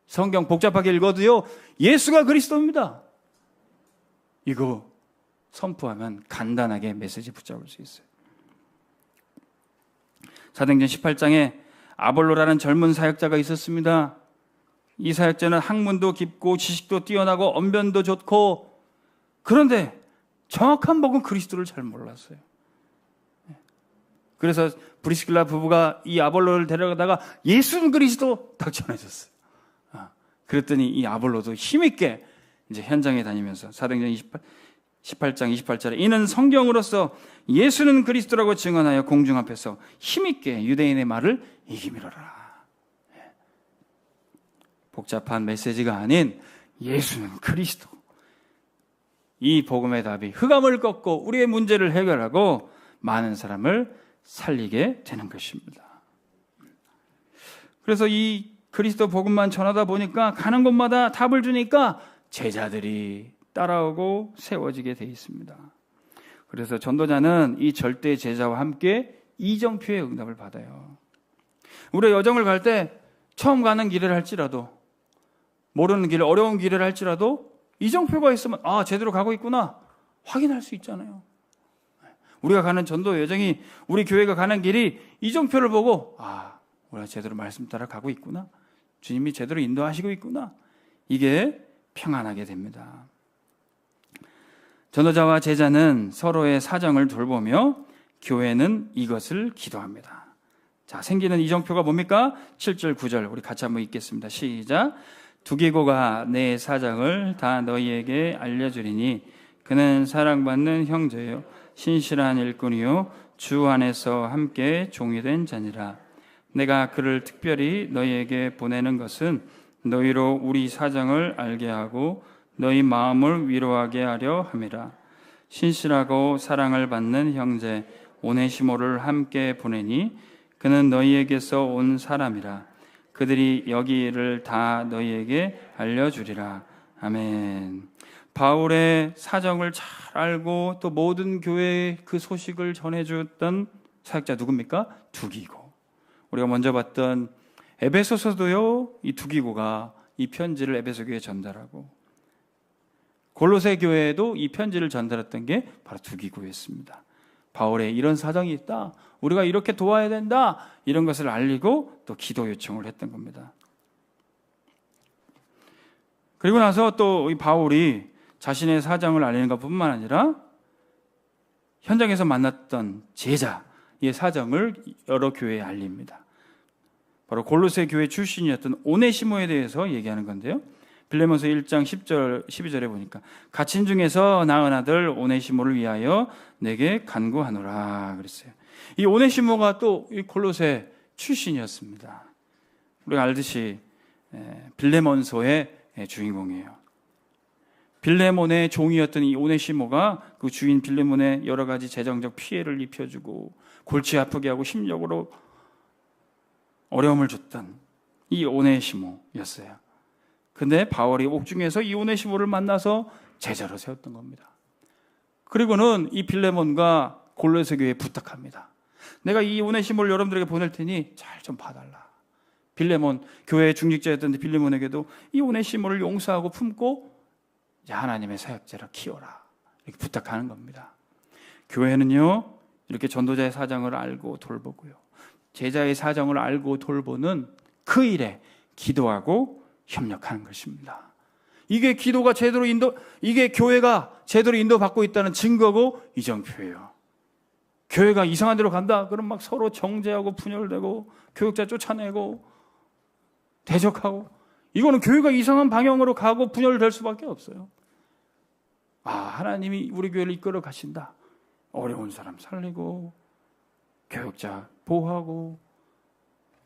성경 복잡하게 읽어도요, 예수가 그리스도입니다. 이거 선포하면 간단하게 메시지 붙잡을 수 있어요. 사도행전 18장에 아볼로라는 젊은 사역자가 있었습니다. 이 사역자는 학문도 깊고 지식도 뛰어나고 언변도 좋고, 그런데 정확한 복은 그리스도를 잘 몰랐어요. 그래서 브리스길라 부부가 이 아볼로를 데려가다가 예수는 그리스도 딱 전해줬어요. 그랬더니 이 아볼로도 힘있게 이제 현장에 다니면서 사도행전 18장 28절에 이는 성경으로서 예수는 그리스도라고 증언하여 공중 앞에서 힘있게 유대인의 말을 이기미로라. 복잡한 메시지가 아닌 예수는 그리스도, 이 복음의 답이 흑암을 꺾고 우리의 문제를 해결하고 많은 사람을 살리게 되는 것입니다. 그래서 이 그리스도 복음만 전하다 보니까 가는 곳마다 답을 주니까 제자들이 따라오고 세워지게 돼 있습니다. 그래서 전도자는 이 절대 제자와 함께 이정표의 응답을 받아요. 우리가 여정을 갈 때 처음 가는 길을 할지라도, 모르는 길, 어려운 길을 할지라도 이정표가 있으면 제대로 가고 있구나 확인할 수 있잖아요. 우리가 가는 전도 여정이, 우리 교회가 가는 길이 이정표를 보고 우리가 제대로 말씀 따라 가고 있구나, 주님이 제대로 인도하시고 있구나, 이게 평안하게 됩니다. 전도자와 제자는 서로의 사정을 돌보며 교회는 이것을 기도합니다. 자, 생기는 이정표가 뭡니까? 7절 9절 우리 같이 한번 읽겠습니다. 시작. 두기고가 내 사정을 다 너희에게 알려주리니 그는 사랑받는 형제요 신실한 일꾼이요 주 안에서 함께 종이 된 자니라. 내가 그를 특별히 너희에게 보내는 것은 너희로 우리 사정을 알게 하고 너희 마음을 위로하게 하려 함이라. 신실하고 사랑을 받는 형제 오네시모를 함께 보내니 그는 너희에게서 온 사람이라. 그들이 여기를 다 너희에게 알려주리라. 아멘. 바울의 사정을 잘 알고 또 모든 교회에 그 소식을 전해주었던 사역자 누굽니까? 두기고. 우리가 먼저 봤던 에베소서도요, 이 두기고가 이 편지를 에베소 교회에 전달하고, 골로새 교회에도 이 편지를 전달했던 게 바로 두기고였습니다. 바울의 이런 사정이 있다, 우리가 이렇게 도와야 된다, 이런 것을 알리고 또 기도 요청을 했던 겁니다. 그리고 나서 또 이 바울이 자신의 사정을 알리는 것뿐만 아니라 현장에서 만났던 제자의 사정을 여러 교회에 알립니다. 바로 골로새 교회 출신이었던 오네시모에 대해서 얘기하는 건데요. 빌레몬서 1장 10절 12절에 보니까 갇힌 중에서 낳은 아들 오네시모를 위하여 내게 간구하노라 그랬어요. 이 오네시모가 또 이 골로새 출신이었습니다. 우리가 알듯이 빌레몬서의 주인공이에요. 빌레몬의 종이었던 이 오네시모가 그 주인 빌레몬의 여러 가지 재정적 피해를 입혀주고 골치 아프게 하고 심적으로 어려움을 줬던 이 오네시모였어요. 근데 바울이 옥중에서 이 오네시모를 만나서 제자로 세웠던 겁니다. 그리고는 이 빌레몬과 골로새 교회에 부탁합니다. 내가 이 오네시모를 여러분들에게 보낼 테니 잘 좀 봐달라. 빌레몬, 교회의 중직자였던 빌레몬에게도 이 오네시모를 용서하고 품고 하나님의 사역자라 키워라, 이렇게 부탁하는 겁니다. 교회는요, 이렇게 전도자의 사정을 알고 돌보고요, 제자의 사정을 알고 돌보는 그 일에 기도하고 협력하는 것입니다. 이게 기도가 제대로 이게 교회가 제대로 인도받고 있다는 증거고 이정표예요. 교회가 이상한 데로 간다, 그럼 막 서로 정죄하고 분열되고 교육자 쫓아내고 대적하고, 이거는 교회가 이상한 방향으로 가고 분열될 수밖에 없어요. 하나님이 우리 교회를 이끌어 가신다. 어려운 사람 살리고 교육자 보호하고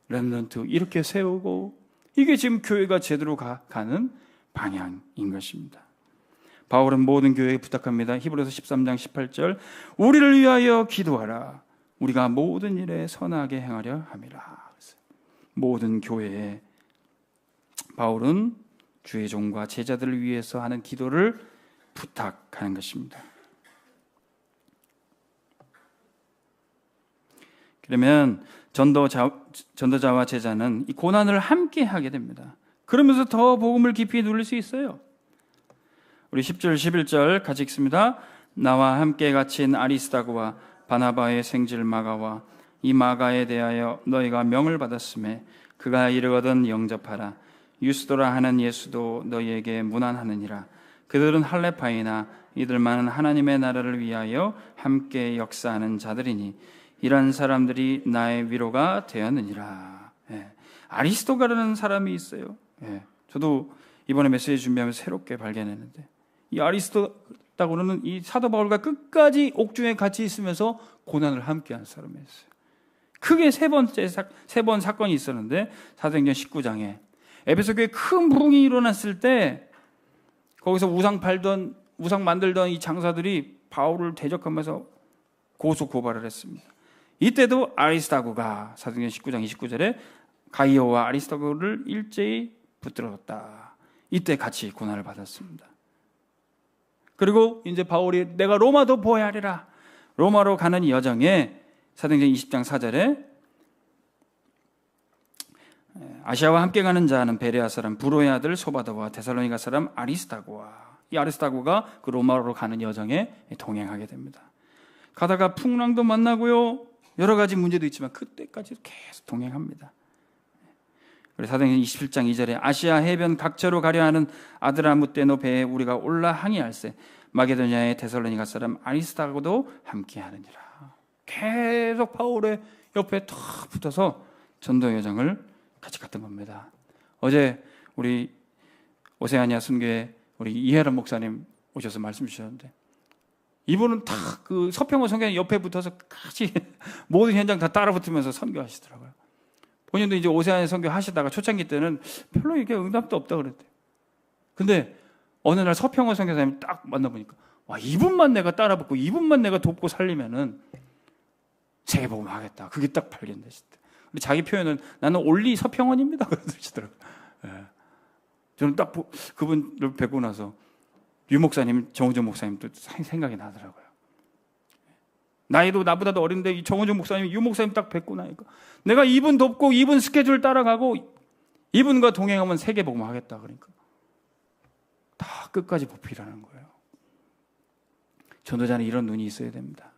렘넌트 이렇게 세우고, 이게 지금 교회가 제대로 가는 방향인 것입니다. 바울은 모든 교회에 부탁합니다. 히브리서 13장 18절 우리를 위하여 기도하라. 우리가 모든 일에 선하게 행하려 함이라. 모든 교회에 바울은 주의 종과 제자들을 위해서 하는 기도를 부탁하는 것입니다. 그러면 전도자와 제자는 이 고난을 함께 하게 됩니다. 그러면서 더 복음을 깊이 누릴 수 있어요. 우리 10절 11절 같이 읽습니다. 나와 함께 갇힌 아리스다고와 바나바의 생질 마가와 이 마가에 대하여 너희가 명을 받았음에 그가 이르거든 영접하라. 유스도라 하는 예수도 너희에게 문안하느니라. 그들은 할레파이나 이들만은 하나님의 나라를 위하여 함께 역사하는 자들이니 이런 사람들이 나의 위로가 되었느니라. 아리스도가라는 사람이 있어요. 저도 이번에 메시지 준비하면서 새롭게 발견했는데, 이 아리스도가는 이 사도 바울과 끝까지 옥중에 같이 있으면서 고난을 함께한 사람이었어요. 크게 세 번 사건이 있었는데, 사도행전 19장에 에베소 교회에 큰 부흥이 일어났을 때 거기서 우상 만들던 이 장사들이 바울을 대적하면서 고소 고발을 했습니다. 이때도 아리스다고가 사도행전 19장 29절에 가이오와 아리스다고를 일제히 붙들었다. 이때 같이 고난을 받았습니다. 그리고 이제 바울이 내가 로마도 보아야 하리라. 로마로 가는 여정에 사도행전 20장 4절에 아시아와 함께 가는 자는 베레아 사람 브로의 아들 소바도와 데살로니가 사람 아리스다고와, 이 아리스다고가 그 로마로 가는 여정에 동행하게 됩니다. 가다가 풍랑도 만나고요, 여러 가지 문제도 있지만 그때까지 계속 동행합니다. 그래서 사도행전 27장 2절에 아시아 해변 각처로 가려 하는 아드라무떼노 배에 우리가 올라 항해할세 마게도냐의 데살로니가 사람 아리스다고도 함께 하느니라. 계속 바울의 옆에 탁 붙어서 전도 여정을 같이 갔던 겁니다. 어제 우리 오세아니아 순교회 우리 이혜란 목사님 오셔서 말씀 주셨는데, 이분은 다 그 서평호 선교사님 옆에 붙어서 같이 모든 현장 다 따라붙으면서 선교하시더라고요. 본인도 이제 오세아니아 선교 하시다가 초창기 때는 별로 이게 응답도 없다 그랬대요. 근데 어느 날 서평호 선교사님 딱 만나보니까 와, 이분만 내가 따라붙고 이분만 내가 돕고 살리면은 세계복음 하겠다. 그게 딱 발견되셨대. 근데 자기 표현은 나는 올리 서평원입니다. 그러시더라고요. 예. 저는 딱 그분을 뵙고 나서 유 목사님, 정우정 목사님도 생각이 나더라고요. 나이도 나보다도 어린데 이 정우정 목사님, 유 목사님 딱 뵙고 나니까 내가 이분 돕고 이분 스케줄 따라가고 이분과 동행하면 세계복음 하겠다. 그러니까 다 끝까지 보필하는 거예요. 전도자는 이런 눈이 있어야 됩니다.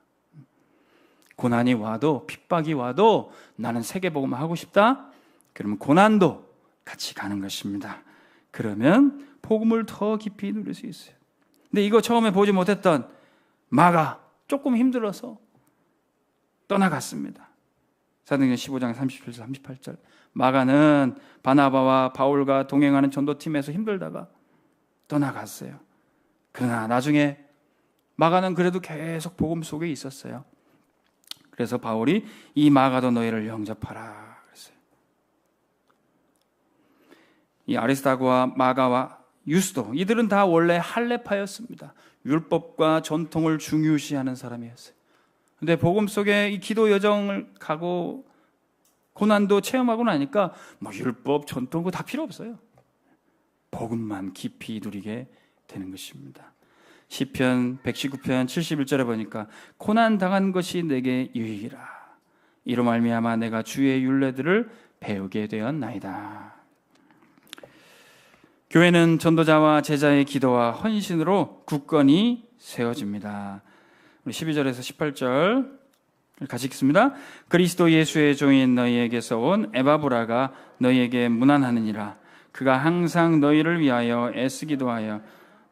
고난이 와도 핍박이 와도 나는 세계복음 하고 싶다. 그러면 고난도 같이 가는 것입니다. 그러면 복음을 더 깊이 누릴 수 있어요. 근데 이거 처음에 보지 못했던 마가 조금 힘들어서 떠나갔습니다. 사도행전 15장 37절 38절 마가는 바나바와 바울과 동행하는 전도팀에서 힘들다가 떠나갔어요. 그러나 나중에 마가는 그래도 계속 복음 속에 있었어요. 그래서 바울이 이 마가도 너희를 영접하라 그랬어요. 이 아리스다고와 마가와 유스도 이들은 다 원래 할례파였습니다. 율법과 전통을 중요시하는 사람이었어요. 근데 복음 속에 이 기도 여정을 가고 고난도 체험하고 나니까 뭐 율법, 전통 그거 다 필요 없어요. 복음만 깊이 누리게 되는 것입니다. 시편 119편 71절에 보니까 고난 당한 것이 내게 유익이라. 이로 말미암아 내가 주의 율례들을 배우게 되었나이다. 교회는 전도자와 제자의 기도와 헌신으로 굳건히 세워집니다. 우리 12절에서 18절 같이 읽습니다. 그리스도 예수의 종인 너희에게서 온 에바브라가 너희에게 문안하느니라. 그가 항상 너희를 위하여 애쓰기도 하여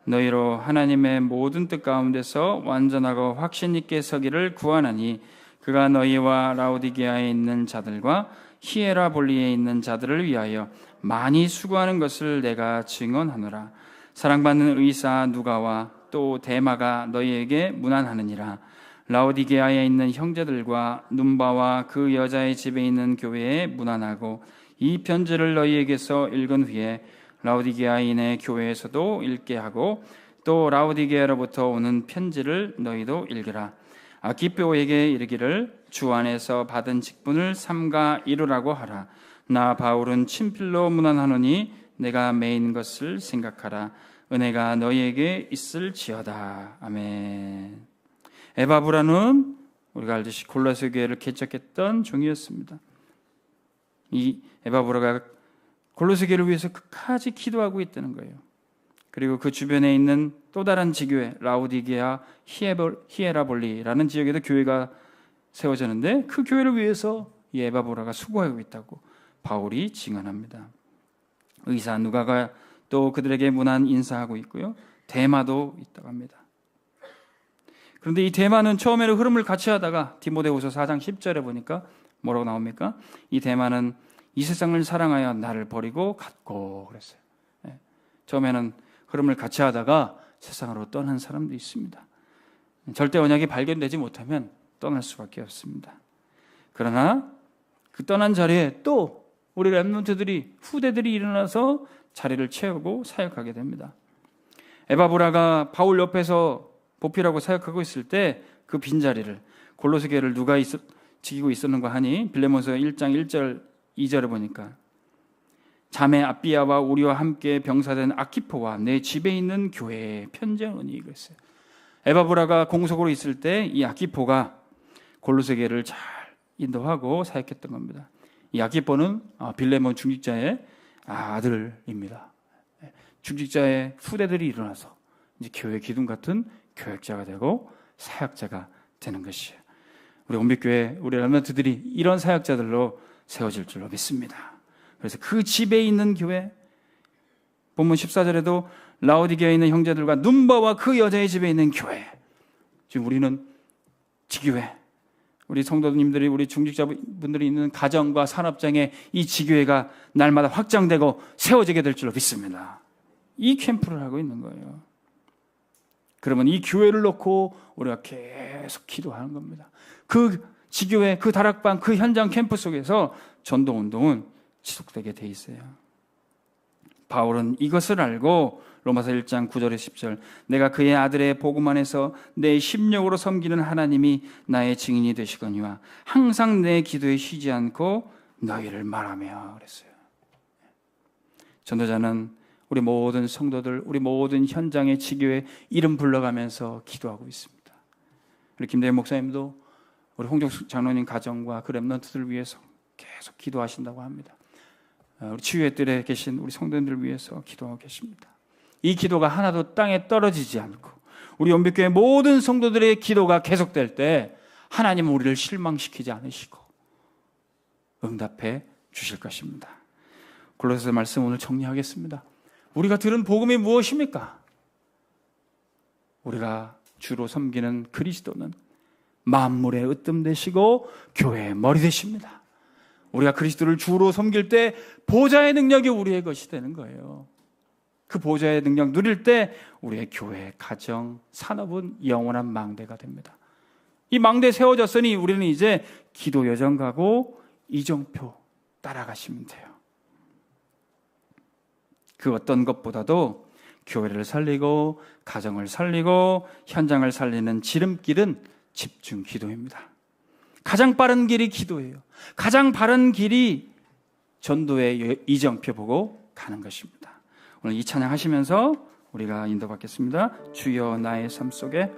너희로 하나님의 모든 뜻 가운데서 완전하고 확신 있게 서기를 구하나니 그가 너희와 라오디게아에 있는 자들과 히에라볼리에 있는 자들을 위하여 많이 수고하는 것을 내가 증언하노라. 사랑받는 의사 누가와 또 데마가 너희에게 문안하느니라. 라오디게아에 있는 형제들과 눈바와 그 여자의 집에 있는 교회에 문안하고 이 편지를 너희에게서 읽은 후에 라오디게아인의 교회에서도 읽게 하고 또 라오디게아로부터 오는 편지를 너희도 읽으라. 아키뽀에게 이르기를 주 안에서 받은 직분을 삼가 이루라고 하라. 나 바울은 친필로 문안하노니 내가 매인 것을 생각하라. 은혜가 너희에게 있을지어다. 아멘. 에바브라는 우리가 알듯이 골로새 교회를 개척했던 종이었습니다. 이 에바브라가 골로새 교회를 위해서 끝까지 기도하고 있다는 거예요. 그리고 그 주변에 있는 또 다른 지교회 라오디게아 히에라볼리라는 지역에도 교회가 세워졌는데 그 교회를 위해서 이 에바브라가 수고하고 있다고 바울이 증언합니다. 의사 누가가 또 그들에게 문안 인사하고 있고요. 데마도 있다고 합니다. 그런데 이 데마는 처음에는 흐름을 같이 하다가 디모데후서 4장 10절에 보니까 뭐라고 나옵니까? 이 데마는 이 세상을 사랑하여 나를 버리고 갔고 그랬어요. 처음에는 흐름을 같이 하다가 세상으로 떠난 사람도 있습니다. 절대 언약이 발견되지 못하면 떠날 수밖에 없습니다. 그러나 그 떠난 자리에 또 우리 렘넌트들이 후대들이 일어나서 자리를 채우고 사역하게 됩니다. 에바브라가 바울 옆에서 보필하고 사역하고 있을 때 그 빈자리를 골로새 교회를 누가 지키고 있었는가 하니 빌레몬서 1장 1절 2절에 보니까 자매 아비아와 우리와 함께 병사된 아키포와 내 집에 있는 교회에 편지하노니 그랬어요. 에바브라가 공석으로 있을 때 이 아키포가 골로새 교회를 잘 인도하고 사역했던 겁니다. 이 아키포는 빌레몬 중직자의 아들입니다. 중직자의 후대들이 일어나서 이제 교회 기둥 같은 교역자가 되고 사역자가 되는 것이에요. 우리 온빛교회 우리 렘넌트들이 이런 사역자들로 세워질 줄로 믿습니다. 그래서 그 집에 있는 교회 본문 14절에도 라오디게아에 있는 형제들과 눈바와 그 여자의 집에 있는 교회. 지금 우리는 지교회 우리 성도님들이 우리 중직자분들이 있는 가정과 산업장에 이 지교회가 날마다 확장되고 세워지게 될 줄로 믿습니다. 이 캠프를 하고 있는 거예요. 그러면 이 교회를 놓고 우리가 계속 기도하는 겁니다. 그 지교회, 그 다락방, 그 현장 캠프 속에서 전도운동은 지속되게 돼 있어요. 바울은 이것을 알고 로마서 1장 9절에 10절 내가 그의 아들의 복음 안에서 내 심령으로 섬기는 하나님이 나의 증인이 되시거니와 항상 내 기도에 쉬지 않고 너희를 말하며 그랬어요. 전도자는 우리 모든 성도들, 우리 모든 현장의 지교회 이름 불러가면서 기도하고 있습니다. 우리 김대현 목사님도 우리 홍종숙 장로님 가정과 그 렘넌트들 위해서 계속 기도하신다고 합니다. 우리 치유회들에 계신 우리 성도님들 위해서 기도하고 계십니다. 이 기도가 하나도 땅에 떨어지지 않고 우리 연빛교회 모든 성도들의 기도가 계속될 때 하나님은 우리를 실망시키지 않으시고 응답해 주실 것입니다. 골로새 말씀 오늘 정리하겠습니다. 우리가 들은 복음이 무엇입니까? 우리가 주로 섬기는 그리스도는 만물의 으뜸 되시고 교회의 머리 되십니다. 우리가 그리스도를 주로 섬길 때 보좌의 능력이 우리의 것이 되는 거예요. 그 보좌의 능력 누릴 때 우리의 교회, 가정, 산업은 영원한 망대가 됩니다. 이 망대 세워졌으니 우리는 이제 기도 여정 가고 이정표 따라가시면 돼요. 그 어떤 것보다도 교회를 살리고 가정을 살리고 현장을 살리는 지름길은 집중 기도입니다. 가장 빠른 길이 기도예요. 가장 바른 길이 전도의 이정표 보고 가는 것입니다. 오늘 이 찬양 하시면서 우리가 인도받겠습니다. 주여 나의 삶 속에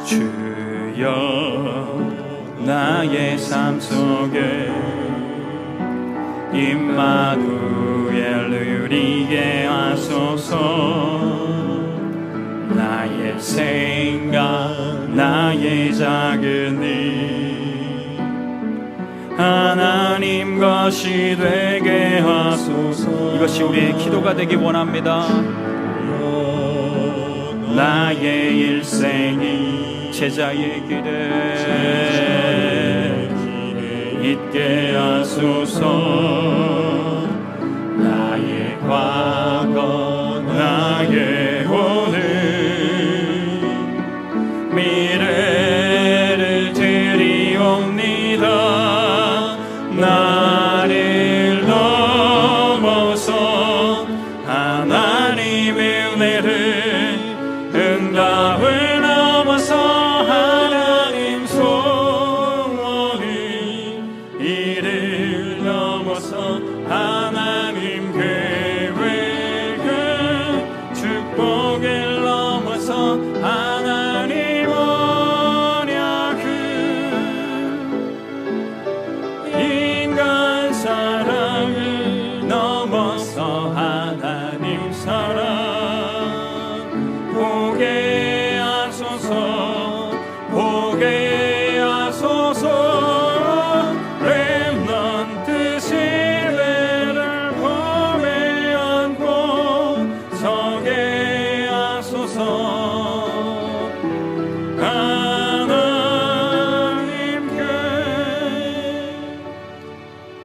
주여 나의 삶 속에 임마누엘 누리게 하소서. 나의 생각 나의 작은 일 하나님 것이 되게 하소서. 이것이 우리의 기도가 되기 원합니다. 나의 일생이 제자의 길에 있게 하소서. 나의 과